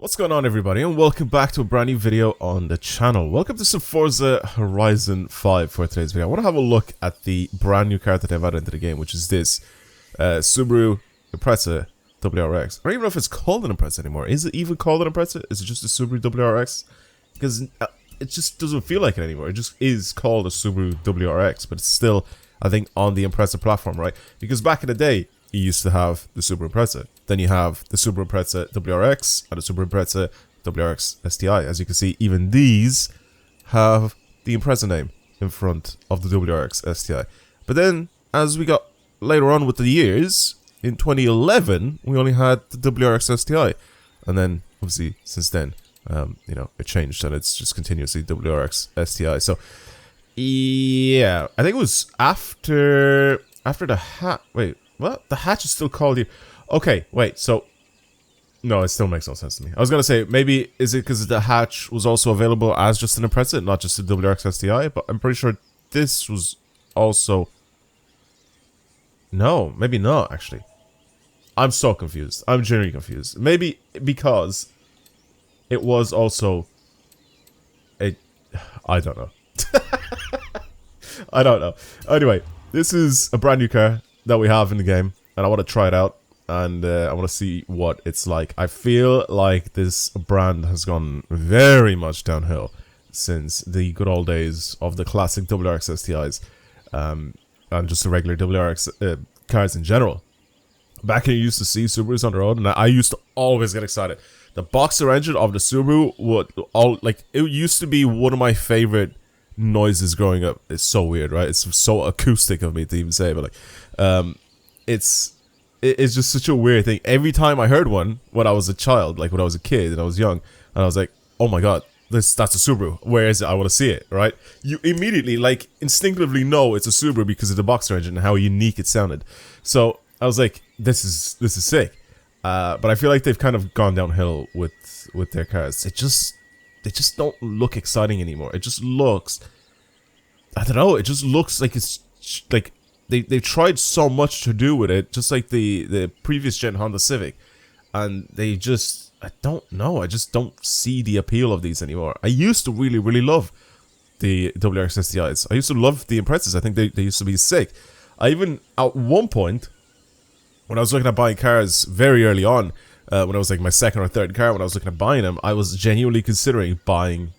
What's going on, everybody, and welcome back to a brand new video on the channel. Welcome to some Forza Horizon 5 for today's video. I want to have a look at the brand new car that they've added into the game, which is this Subaru Impreza WRX. I don't even know if it's called an Impreza anymore. Is it even called an Impreza? Is it just a Subaru WRX? Because it just doesn't feel like it anymore. It just is called a Subaru WRX, but it's still, I think, on the Impreza platform, right? Because back in the day, you used to have the Subaru Impreza. Then you have the Subaru Impreza WRX and the Subaru Impreza WRX STI. As you can see, even these have the Impreza name in front of the WRX STI. But then, as we got later on with the years, in 2011, we only had the WRX STI. And then, obviously, since then, you know, it changed and it's just continuously WRX STI. So, yeah, I think it was after the hat. Wait, what? The hatch is still called here. Okay, wait, so... No, it still makes no sense to me. I was gonna say, maybe, is it because the hatch was also available as just an Impreza, not just a WRX STI? But I'm pretty sure this was also... No, maybe not, actually. I'm so confused. I'm genuinely confused. Maybe because it was also a... I don't know. I don't know. Anyway, this is a brand new car that we have in the game, and I want to try it out, and I want to see what it's like. I feel like this brand has gone very much downhill since the good old days of the classic WRX STIs, and just the regular WRX cars in general. Back when you used to see Subarus on the road, and I used to always get excited. The boxer engine of the Subaru it used to be one of my favorite noises growing up. It's so weird, right? It's so acoustic of me to even say, but like, it's just such a weird thing. Every time I heard one when I was a child, like when I was a kid and I was young, and I was like, oh my god, that's a Subaru. Where is it? I want to see it, right? You immediately, like, instinctively know it's a Subaru because of the boxer engine and how unique it sounded. So I was like, this is sick. But I feel like they've kind of gone downhill with their cars. They just don't look exciting anymore. It just looks, I don't know, it just looks like it's like they tried so much to do with it, just like the previous gen Honda Civic, and they just, I don't know, I just don't see the appeal of these anymore. I used to really love the WRX STIs. I used to love the Imprezas. I think they used to be sick. I even, at one point, when I was looking at buying cars very early on, when I was like my second or third car, when I was looking at buying them, I was genuinely considering buying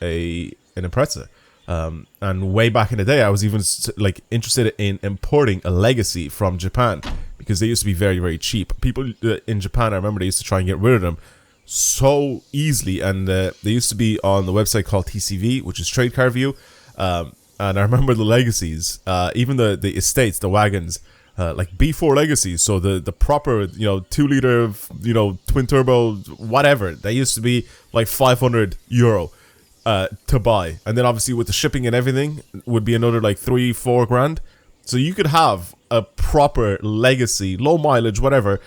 an Impreza. And way back in the day, I was even like interested in importing a Legacy from Japan because they used to be very cheap. People in Japan, I remember they used to try and get rid of them so easily, and they used to be on the website called TCV, which is Trade Car View. And I remember the Legacies, even the estates, the wagons. Like B4 Legacies, so the proper, you know, 2-liter, you know, twin turbo, whatever, they used to be like €500 to buy, and then obviously with the shipping and everything would be another like 3-4 grand. So you could have a proper Legacy, low mileage, whatever,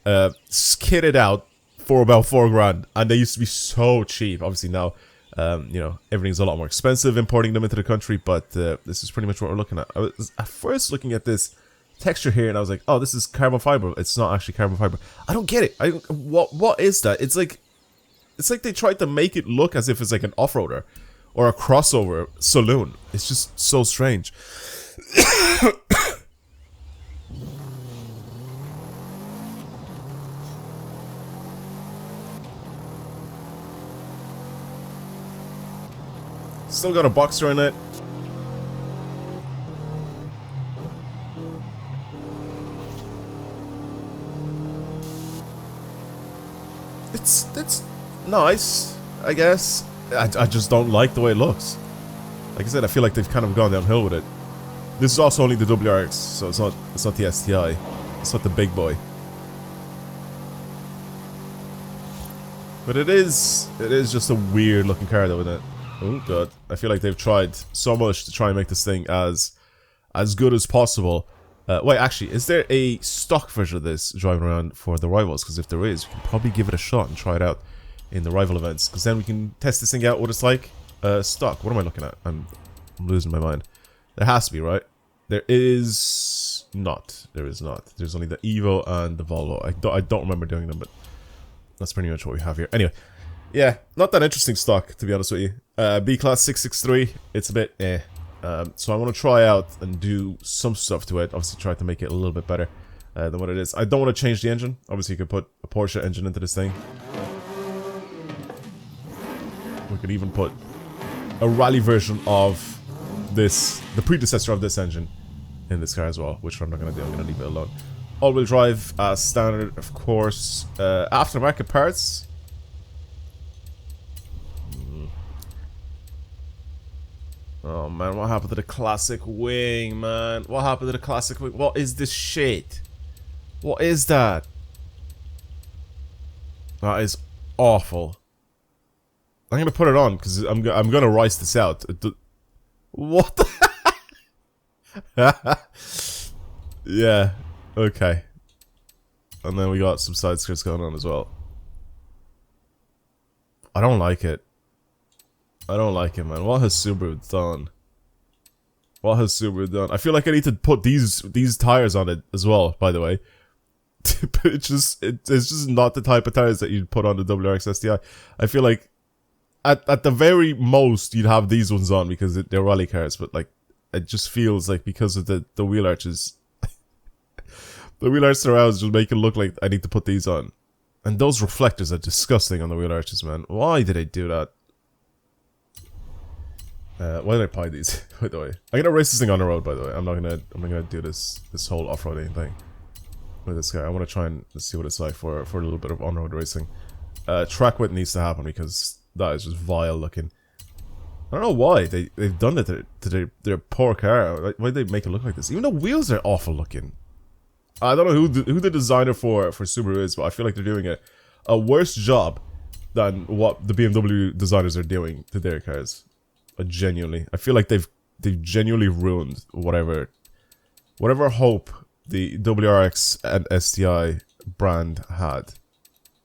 kitted out for about 4 grand, and they used to be so cheap. Obviously now, you know, everything's a lot more expensive importing them into the country, but this is pretty much what we're looking at. I was at first looking at this texture here and I was like, oh, this is carbon fiber. It's not actually carbon fiber. I don't get it. What is that? It's like they tried to make it look as if it's like an off-roader or a crossover saloon. It's just so strange. Still got a boxer in it. It's nice, I guess. I just don't like the way it looks. Like I said, I feel like they've kind of gone downhill with it. This is also only the WRX, so it's not the STI. It's not the big boy. But it is just a weird looking car though, isn't it? Oh god. I feel like they've tried so much to try and make this thing as good as possible. Wait, actually, is there a stock version of this driving around for the rivals? Because if there is, we can probably give it a shot and try it out in the rival events. Because then we can test this thing out, what it's like. Stock. What am I looking at? I'm losing my mind. There has to be, right? There is not. There is not. There's only the Evo and the Volvo. I don't remember doing them, but That's pretty much what we have here. Anyway, yeah, not that interesting stock, to be honest with you. B-Class 663, it's a bit so I want to try out and do some stuff to it. Obviously try to make it a little bit better than what it is. I don't want to change the engine. Obviously you could put a Porsche engine into this thing. We could even put a rally version of this, the predecessor of this engine, in this car as well, which I'm not going to do. I'm going to leave it alone. All-wheel drive as standard, of course. Aftermarket parts. Oh man, what happened to the classic wing, man? What happened to the classic wing? What is this shit? What is that? That is awful. I'm gonna put it on because I'm gonna rice this out. What the yeah, okay. And then we got some side skirts going on as well. I don't like it. I don't like it, man. What has Subaru done? What has Subaru done? I feel like I need to put these tires on it as well, by the way. it's just not the type of tires that you'd put on the WRX STI. I feel like at the very most you'd have these ones on because they're rally cars, but like it just feels like because of the wheel arches, the wheel arch surrounds just make it look like I need to put these on. And those reflectors are disgusting on the wheel arches, man. Why did I do that? Why did I buy these? By the way, I'm gonna race this thing on the road. By the way, I'm not gonna do this whole off-roading thing with this guy. I want to try and see what it's like for a little bit of on-road racing. Track width needs to happen because that is just vile looking. I don't know why they've done it to their poor car. Why did they make it look like this? Even the wheels are awful looking. I don't know who the designer for Subaru is, but I feel like they're doing a worse job than what the BMW designers are doing to their cars. Genuinely, I feel like they've genuinely ruined whatever hope the WRX and STI brand had.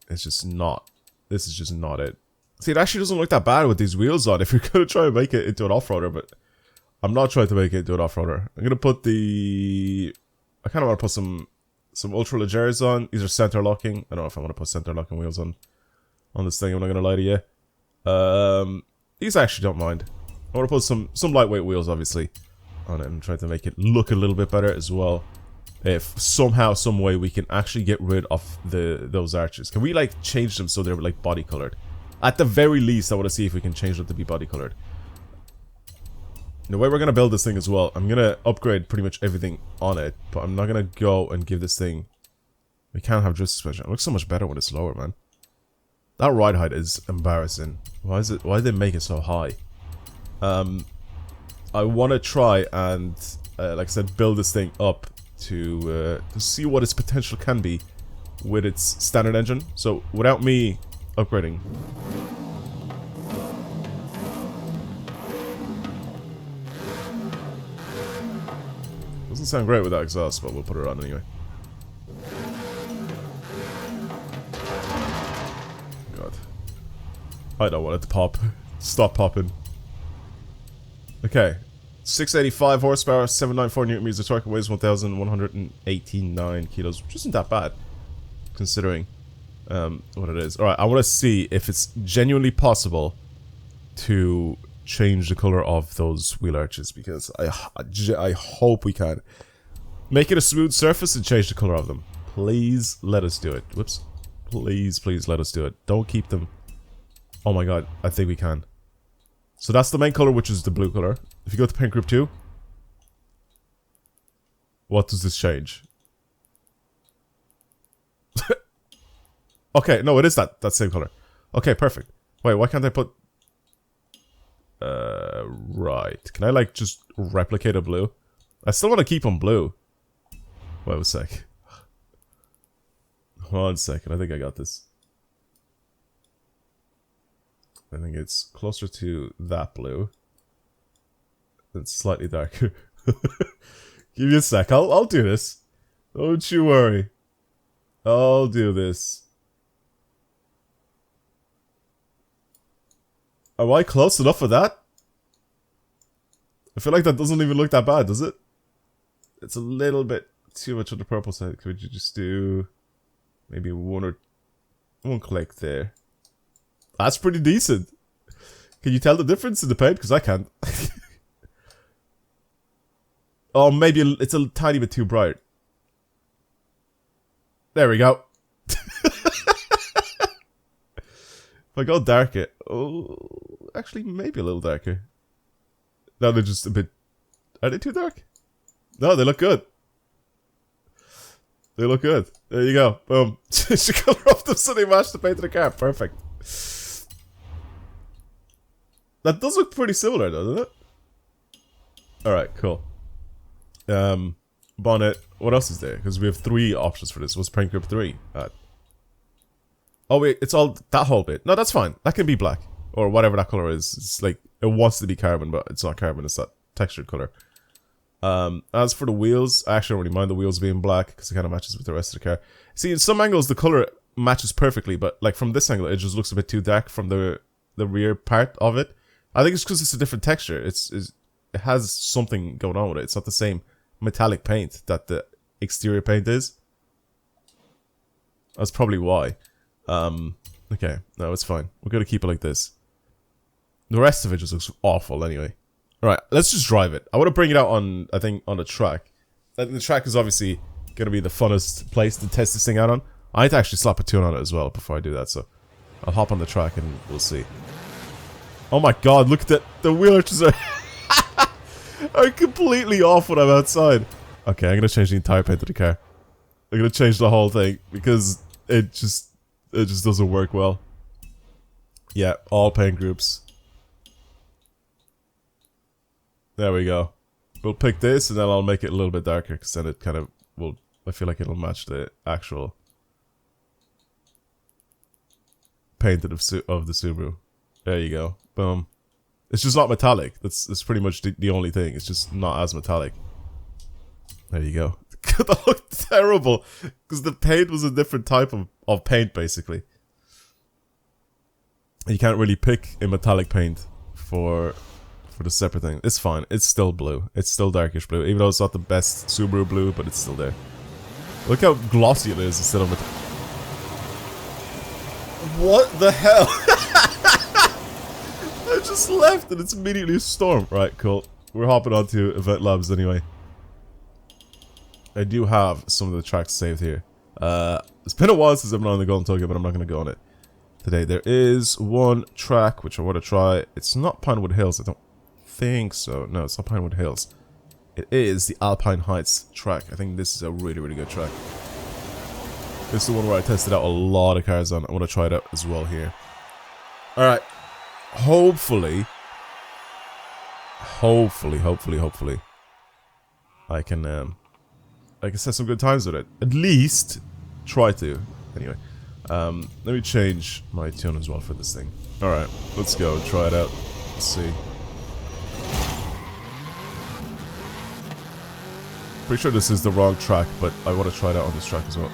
It's just not. This is just not it. See, it actually doesn't look that bad with these wheels on if you're gonna try and make it into an off-roader, but I'm not trying to make it into an off-roader. I'm gonna put the... I kind of want to put some ultra leggers on. These are center locking. I don't know if I want to put center locking wheels on this thing. I'm not gonna lie to you. These I actually don't mind. I want to put some lightweight wheels, obviously, on it and try to make it look a little bit better as well. If somehow, some way, we can actually get rid of those arches. Can we, like, change them so they're, like, body colored? At the very least, I want to see if we can change them to be body colored. The way we're going to build this thing as well, I'm going to upgrade pretty much everything on it, but I'm not going to go and give this thing... We can't have drift suspension. It looks so much better when it's lower, man. That ride height is embarrassing. Why did they make it so high? I want to try and, like I said, build this thing up to see what its potential can be with its standard engine. So, without me upgrading... Doesn't sound great with that exhaust, but we'll put it on anyway. God. I don't want it to pop. Stop popping. Okay. 685 horsepower, 794 newton meters of torque, weighs 1,189 kilos, which isn't that bad, considering what it is. Alright, I want to see if it's genuinely possible to change the color of those wheel arches, because I hope we can. Make it a smooth surface and change the color of them. Please let us do it. Whoops. Please, please let us do it. Don't keep them... Oh my god, I think we can. So that's the main color, which is the blue color. If you go to paint group 2, what does this change? Okay, no, it is that same color. Okay, perfect. Wait, why can't I put... Right. Can I, like, just replicate a blue? I still want to keep them blue. Wait a sec. 1 second, I think I got this. I think it's closer to that blue. It's slightly darker. Give me a sec, I'll do this. Don't you worry. I'll do this. Am I close enough for that? I feel like that doesn't even look that bad, does it? It's a little bit too much on the purple side. Could you just do maybe 1 or One click there. That's pretty decent. Can you tell the difference in the paint? Because I can't. Oh, maybe it's a tiny bit too bright. There we go. If I go darker... Oh, actually, maybe a little darker. No, they're just a bit... Are they too dark? No, they look good. They look good. There you go. Boom. Change the color of them so they match the paint of the car. Perfect. That does look pretty similar, doesn't it? Alright, cool. Bonnet. What else is there? Because we have 3 options for this. What's paint group 3? Oh wait, it's all that whole bit. No, that's fine. That can be black. Or whatever that color is. It's like, it wants to be carbon, but it's not carbon. It's that textured color. As for the wheels, I actually don't really mind the wheels being black because it kind of matches with the rest of the car. See, in some angles the color matches perfectly, but like from this angle it just looks a bit too dark from the rear part of it. I think it's because it's a different texture. It has something going on with it. It's not the same metallic paint that the exterior paint is. That's probably why. Okay, no, it's fine. We're gonna keep it like this. The rest of it just looks awful anyway. Alright, let's just drive it. I want to bring it out on, I think, on the track. The track is obviously going to be the funnest place to test this thing out on. I need to actually slap a tune on it as well before I do that, so I'll hop on the track and we'll see. Oh my god, look at that. The wheel arches are, are completely off when I'm outside. Okay, I'm going to change the entire paint of the car. I'm going to change the whole thing because it just doesn't work well. Yeah, all paint groups. There we go. We'll pick this and then I'll make it a little bit darker because then it kind of will, I feel like it'll match the actual paint of the Subaru. There you go. Boom. It's just not metallic. That's pretty much the only thing. It's just not as metallic. There you go. That looked terrible because the paint was a different type of paint basically. You can't really pick a metallic paint for the separate thing. It's fine. It's still blue. It's still darkish blue. Even though it's not the best Subaru blue, but it's still there. Look how glossy it is instead of it. What the hell? I just left and it's immediately a storm. Right, cool. We're hopping onto Event Labs anyway. I do have some of the tracks saved here. It's been a while since I've been on the Golden Tokyo, but I'm not going to go on it today. There is one track which I want to try. It's not Pinewood Hills, I don't think so. No, it's not Pinewood Hills. It is the Alpine Heights track. I think this is a really, really good track. This is the one where I tested out a lot of cars on. I want to try it out as well here. Alright. Hopefully, I can set some good times with it. At least try to. Anyway, let me change my tune as well for this thing. Alright, let's go. Try it out. Let's see. Pretty sure this is the wrong track, but I want to try it out on this track as well.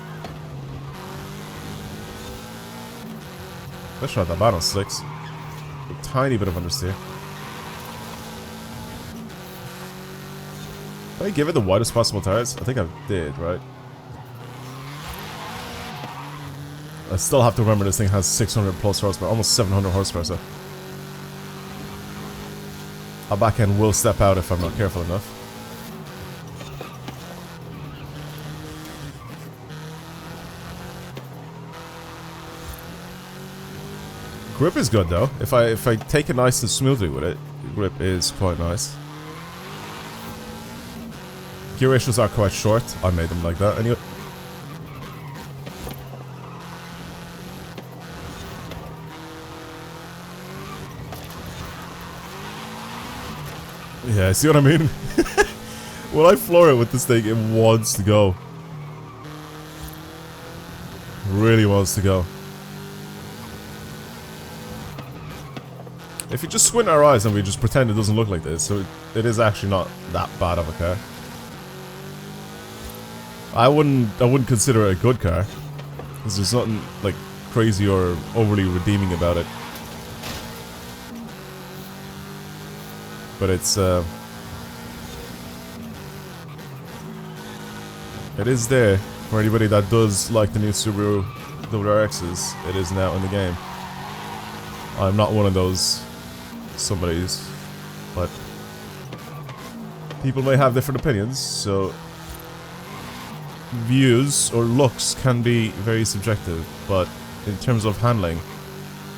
Let's try that bad on 6. A tiny bit of understeer. Did I give it the widest possible tires? I think I did, right? I still have to remember this thing has 600 plus horsepower, almost 700 horsepower, so our back end will step out if I'm not careful enough. Grip is good though. If I take it nice and smoothly with it, grip is quite nice. Gear ratios are quite short. I made them like that anyway. Yeah, see what I mean? When I floor it with this thing, it wants to go. Really wants to go. If you just squint our eyes and we just pretend it doesn't look like this, so it is actually not that bad of a car. I wouldn't consider it a good car, because there's nothing like crazy or overly redeeming about it. But it's it is there for anybody that does like the new Subaru WRXs, it is now in the game. I'm not one of those somebodies, but people may have different opinions, so views or looks can be very subjective, but in terms of handling,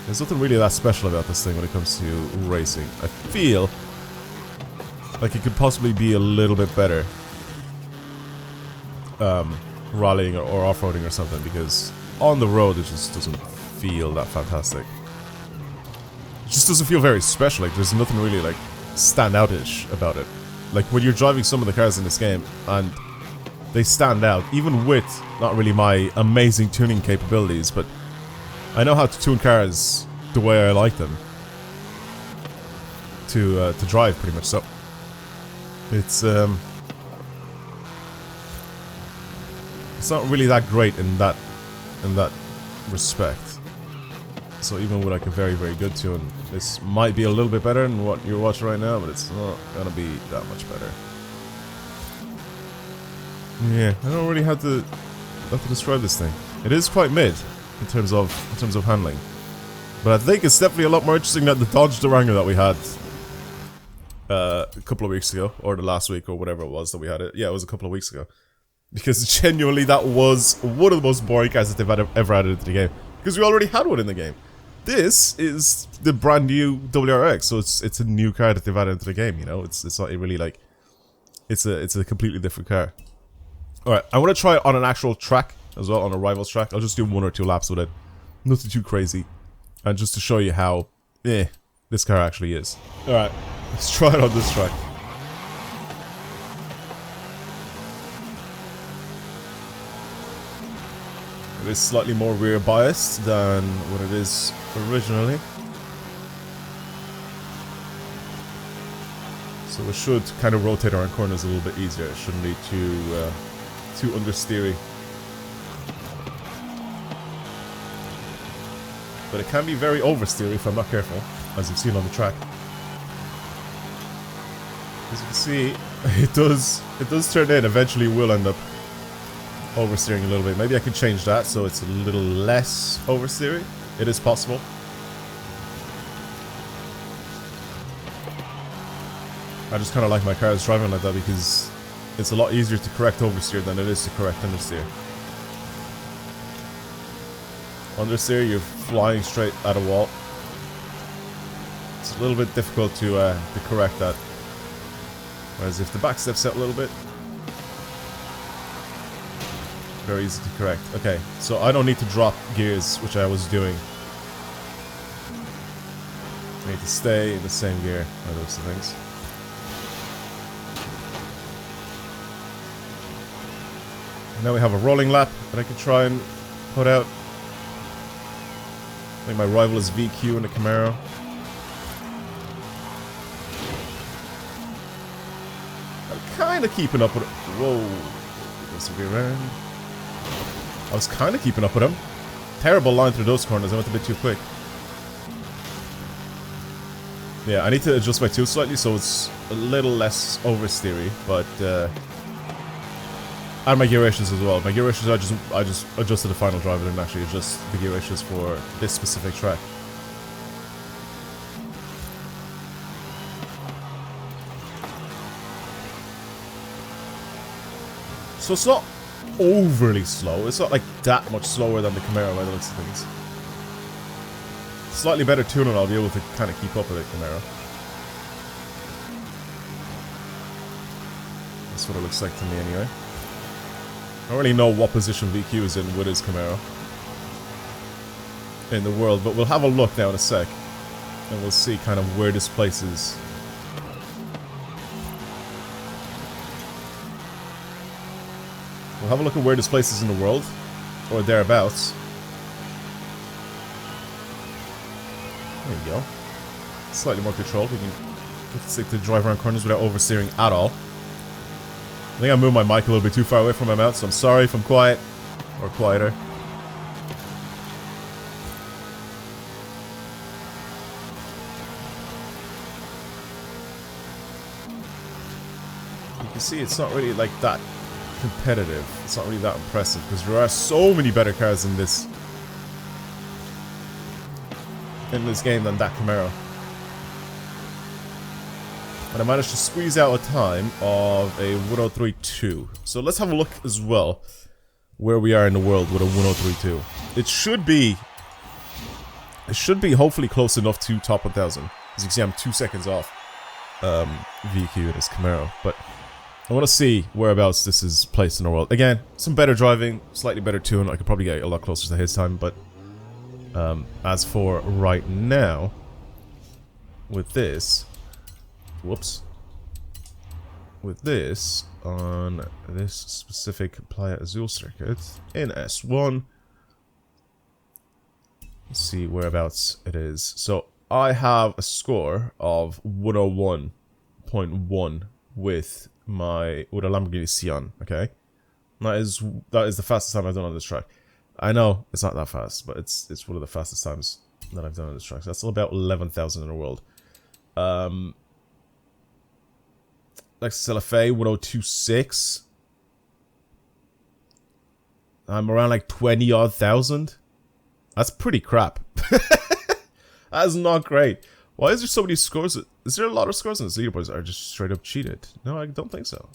there's nothing really that special about this thing when it comes to racing. I feel like it could possibly be a little bit better rallying or off-roading or something, because on the road it just doesn't feel that fantastic. It just doesn't feel very special. Like, there's nothing really like stand-out-ish about it. Like, when you're driving some of the cars in this game and they stand out, even with not really my amazing tuning capabilities, but I know how to tune cars the way I like them to drive, pretty much. So it's not really that great in that respect. So even with like a very, very good tune, this might be a little bit better than what you're watching right now, but it's not gonna be that much better. Yeah, I don't really have to describe this thing. It is quite mid in terms of handling, but I think it's definitely a lot more interesting than the Dodge Durango that we had a couple of weeks ago, or the last week, or whatever it was that we had it. Yeah, it was a couple of weeks ago. Because genuinely, that was one of the most boring cars that they've ever added into the game. Because we already had one in the game. This is the brand new WRX, so it's a new car that they've added into the game. You know, it's not really like it's a completely different car. All right, I want to try it on an actual track as well, on a rivals track. I'll just do 1 or 2 laps with it, nothing too crazy, and just to show you how this car actually is. All right, let's try it on this track. It is slightly more rear biased than what it is originally. So it should kind of rotate around corners a little bit easier. It shouldn't be too understeery. But it can be very oversteery if I'm not careful, as you've seen on the track. As you can see, it does turn in. Eventually will end up oversteering a little bit. Maybe I could change that so it's a little less oversteering. It is possible. I just kind of like my cars driving like that because it's a lot easier to correct oversteer than it is to correct understeer. Understeer, you're flying straight at a wall. It's a little bit difficult to correct that. Whereas if the back steps out a little bit, very easy to correct. Okay, so I don't need to drop gears, which I was doing. I need to stay in the same gear by those things. Now we have a rolling lap that I could try and put out. I think my rival is VQ in the Camaro. I'm kind of keeping up with it. Whoa. Goes to be around. I was kind of keeping up with him. Terrible line through those corners. I went a bit too quick. Yeah, I need to adjust my tune slightly so it's a little less oversteery, but and my gear ratios as well. My gear ratios, I just adjusted the final drive. I didn't actually adjust the gear ratios for this specific track. So it's not overly slow. It's not like that much slower than the Camaro by the looks of things. Slightly better tuning, I'll be able to kind of keep up with the Camaro. That's what it looks like to me anyway. I don't really know what position VQ is in with his Camaro in the world, but we'll have a look now in a sec, and we'll see kind of where this place is. We'll have a look at where this place is in the world, or thereabouts. There you go. Slightly more control. We can stick to drive around corners without oversteering at all. I think I moved my mic a little bit too far away from my mouth, so I'm sorry if I'm quiet or quieter. You can see it's not really like that competitive. It's not really that impressive because there are so many better cars in this in this game than that Camaro. But I managed to squeeze out a time of a 103.2. So let's have a look as well where we are in the world with a 103.2. It should be hopefully close enough to top 1000. As you can see, I'm 2 seconds off VQ in this Camaro. But I want to see whereabouts this is placed in the world. Again, some better driving, slightly better tune. I could probably get a lot closer to his time, but as for right now, with this, whoops, with this on this specific Playa Azul circuit in S1, let's see whereabouts it is. So I have a score of 101.1 with a Lamborghini Sian. Okay, that is the fastest time I've done on this track. I know it's not that fast, but it's one of the fastest times that I've done on this track. So that's about 11,000 in the world. Lexus LFA 102.6. I'm around like 20 odd thousand. That's pretty crap. That is not great. Why is there so many scores? Is there a lot of scores in this leaderboards that are just straight up cheated? No, I don't think so.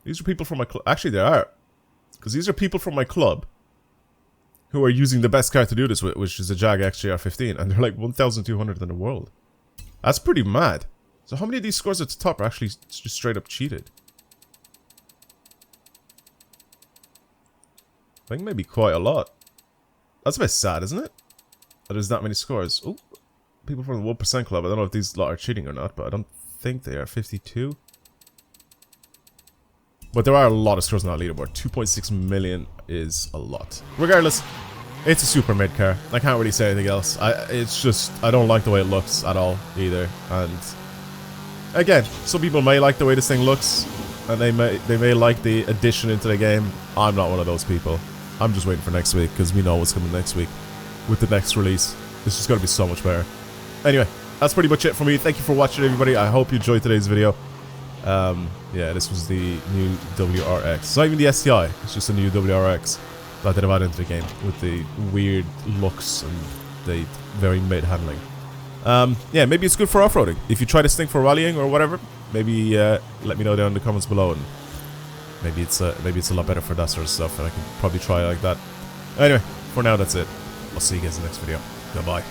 These are people from my club. Actually, they are. Because these are people from my club who are using the best car to do this with, which is a Jag XJR 15. And they're like 1,200 in the world. That's pretty mad. So how many of these scores at the top are actually just straight up cheated? I think maybe quite a lot. That's a bit sad, isn't it? That there's that many scores. Oh, people from the 1% club. I don't know if these lot are cheating or not, but I don't think they are. 52. But there are a lot of scores on that leaderboard. 2.6 million is a lot. Regardless, it's a super mid car. I can't really say anything else. It's just, I don't like the way it looks at all either. And again, some people may like the way this thing looks, and they may like the addition into the game. I'm not one of those people. I'm just waiting for next week, because we know what's coming next week with the next release. It's just going to be so much better. Anyway, that's pretty much it for me. Thank you for watching, everybody. I hope you enjoyed today's video. Yeah, this was the new WRX. It's not even the STI, it's just a new WRX that they've added into the game with the weird looks and the very mid handling. Yeah, maybe it's good for off-roading. If you try this thing for rallying or whatever, maybe let me know down in the comments below, and maybe it's a lot better for that sort of stuff, and I can probably try it like that. Anyway, for now that's it. I'll see you guys in the next video. Goodbye.